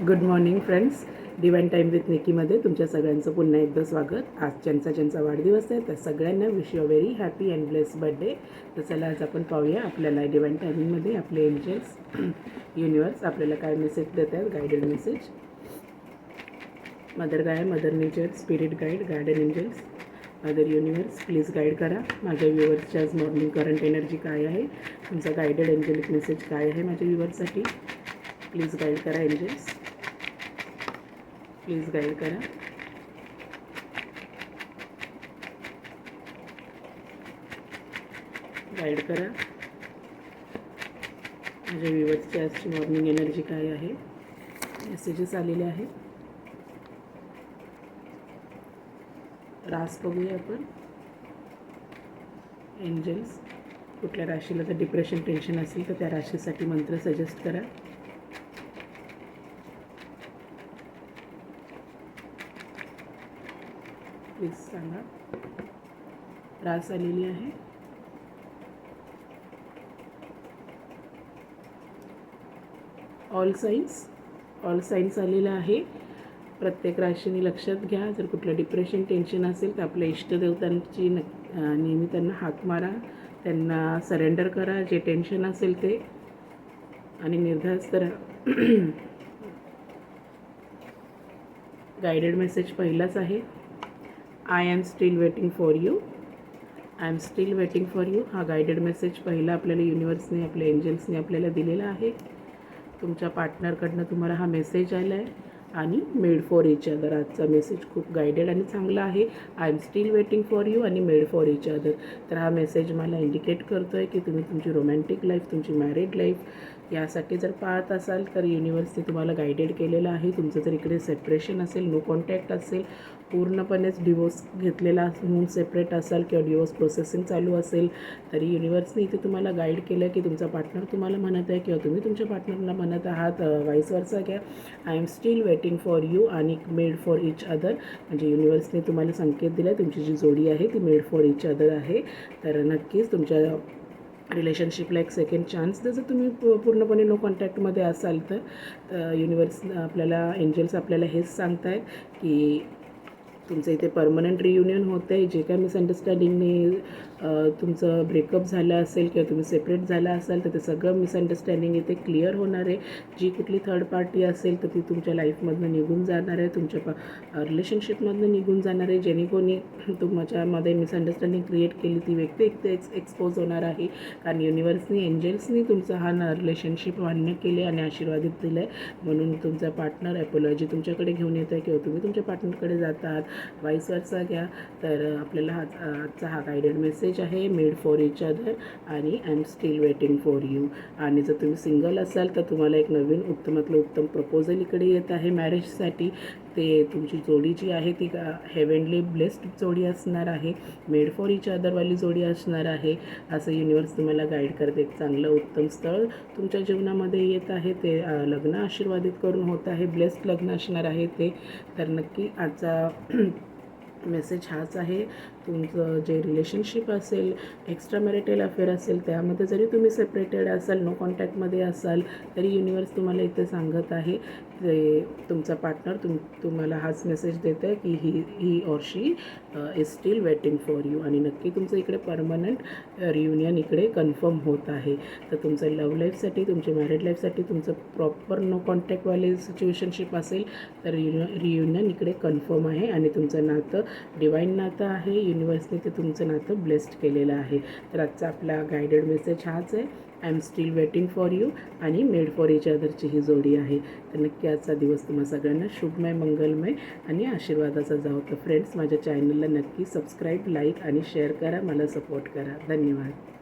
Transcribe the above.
Good morning friends. Divine time with निकीमध्ये तुमच्या सगळ्यांचं पुन्हा एकदा स्वागत. आज ज्यांचा वाढदिवस आहे त्या सगळ्यांना wish you very happy and bless birthday. तर चला आज आपण पाहूया आपल्याला डिवाइन टायमिंगमध्ये आपले एंजल्स युनिवर्स आपल्याला काय मेसेज देत आहेत. Guided message. Mother Gaia, mother nature, spirit guide, guardian angels, mother universe please guide करा माझ्या व्ह्युअर्सच्या आज मॉर्निंग करंट एनर्जी काय आहे. तुमचा गायडेड एंजलिक मेसेज काय आहे माझ्या व्ह्युअर्ससाठी. प्लीज गाईड करा एंजल्स. प्लीज गाईड करा. गाईड करा माझ्या व्ह्युअर्सची आजची मॉर्निंग एनर्जी काय आहे. मेसेजेस आलेले आहेत. रास बघूया आपण. एंजल्स कुठल्या राशीला जर डिप्रेशन टेन्शन असेल तर त्या राशीसाठी मंत्र सजेस्ट करा. प्लीज सांगा. रास आलेली आहे. ऑल साइन्स आलेलं आहे. प्रत्येक राशीने लक्षात घ्या, जर कुठलं डिप्रेशन टेन्शन असेल तर आपल्या इष्टदेवतांची नेहमी त्यांना हाक मारा, त्यांना सरेंडर करा जे टेन्शन असेल ते, आणि निर्धास्त करा. गायडेड मेसेज पहिलाच आहे. I am still waiting for you. I am still waiting for you हा गायडेड मेसेज पहिला आपल्याला युनिवर्सने, आपल्या एंजल्सने आपल्याला दिलेला आहे. तुमच्या पार्टनरकडनं तुम्हाला हा मेसेज आला आहे. आणि मेड फॉर इच अदर आजचा मेसेज खूप गायडेड आणि चांगला आहे. I am still waiting for you आणि मेड फॉर इच अदर. तर हा मेसेज मला इंडिकेट करतो आहे की तुम्ही तुमची रोमॅन्टिक लाईफ, तुमची मॅरिड लाईफ यासाठी जर पाहत असाल तर युनिवर्सने तुम्हाला गायडेड केलेलं आहे. तुमचं जर इकडे सेपरेशन असेल, नो कॉन्टॅक्ट असेल, पूर्णपणेच डिवोर्स घेतलेला होऊन सेपरेट असाल किंवा डिवोर्स प्रोसेसिंग चालू असेल, तरी युनिवर्सने इथे तुम्हाला गाईड केलं की तुमचा पार्टनर तुम्हाला म्हणत आहे किंवा तुम्ही तुमच्या पार्टनरला म्हणत आहात, वाईस वर्सा घ्या. I am still waiting for you आणि मेड फॉर इच अदर. म्हणजे युनिवर्सने तुम्हाला संकेत दिला तुमची जी जोडी आहे ती मेड फॉर इच अदर आहे. तर नक्कीच तुमच्या रिलेशनशिपला एक सेकंड चान्स जर तुम्ही पूर्णपणे नो कॉन्टॅक्टमध्ये असाल तर युनिवर्स आपल्याला, एंजल्स आपल्याला हेच सांगत आहेत की तुमचं इथे परमनंट रियुनियन होतं आहे. जे काय मिसअंडरस्टँडिंगने तुमचं ब्रेकअप झालं असेल किंवा तुम्ही सेपरेट झाला असाल तर ते सगळं मिसअंडरस्टँडिंग इथे क्लिअर होणार आहे. जी कुठली थर्ड पार्टी असेल तर ती तुमच्या लाईफमधनं निघून जाणार आहे, तुमच्या रिलेशनशिपमधनं निघून जाणार आहे. जेणे कोणी तुमच्यामध्ये मिसअंडरस्टँडिंग क्रिएट केली ती व्यक्ती एक्सपोज होणार आहे. कारण युनिवर्सनी, एंजल्सनी तुमचा हा रिलेशनशिप मान्य केले आणि आशीर्वादित दिलं आहे. म्हणून तुमचा पार्टनर ॲपॉलॉजी तुमच्याकडे घेऊन येत आहे किंवा तुम्ही तुमच्या पार्टनरकडे जात आहात, वाईस वर्सा घ्या. तर आपल्याला आजचा हा गायडेड मेसेज आहे. मेड फॉर इच अदर आणि I am still waiting for you. आणि जर तुम्ही सिंगल असाल तर तुम्हाला एक नवीन उत्तमातलं उत्तम प्रपोजल इकडे येत आहे मॅरेजसाठी. ते तुमची जोडी जी आहे ती हेवनली ब्लेस्ड जोडी असणार आहे, मेड फॉर इच अदरवाली जोडी असणार आहे. असं युनिवर्स तुम्हाला गाईड करते. एक चांगलं उत्तम स्थळ तुमच्या जीवनामध्ये येत आहे. ते लग्न आशीर्वादित करून होत आहे, ब्लेस्ड लग्न असणार आहे ते. तर नक्की आजचा मेसेज हाच आहे. तुमचं जे रिलेशनशिप असेल, एक्स्ट्रा मॅरिटल अफेअर असेल, त्यामध्ये जरी तुम्ही सेपरेटेड असाल, नो कॉन्टॅक्टमध्ये असाल, तरी युनिवर्स तुम्हाला इथे सांगत आहे ते तुमचा पार्टनर तुम्हाला हाच मेसेज देत आहे की he or she is still waiting for you. आणि नक्की तुमचं इकडे परमनंट रियुनियन इकडे कन्फर्म होत आहे. तर तुमचं लव्ह लाईफसाठी, तुमच्या मॅरिड लाईफसाठी तुमचं प्रॉपर नो कॉन्टॅक्टवाले सिच्युएशनशिप असेल तर रियुनियन इकडे कन्फर्म आहे. आणि तुमचं नातं डिवाईन नातं आहे. युनिवर्सने ते तुमचं नातं ब्लेस्ड केलेलं आहे. तर आजचा आपला गायडेड मेसेज हाच आहे. I am still waiting for you आणि मेड फॉर इच अदरची ही जोडी आहे. तर नक्की आजचा दिवस तुम्हा सगळ्यांना शुभमय, मंगलमय आणि आशीर्वादाचा जावं. तर फ्रेंड्स, माझ्या चॅनलला नक्की सबस्क्राईब, लाईक आणि शेअर करा. मला सपोर्ट करा. धन्यवाद.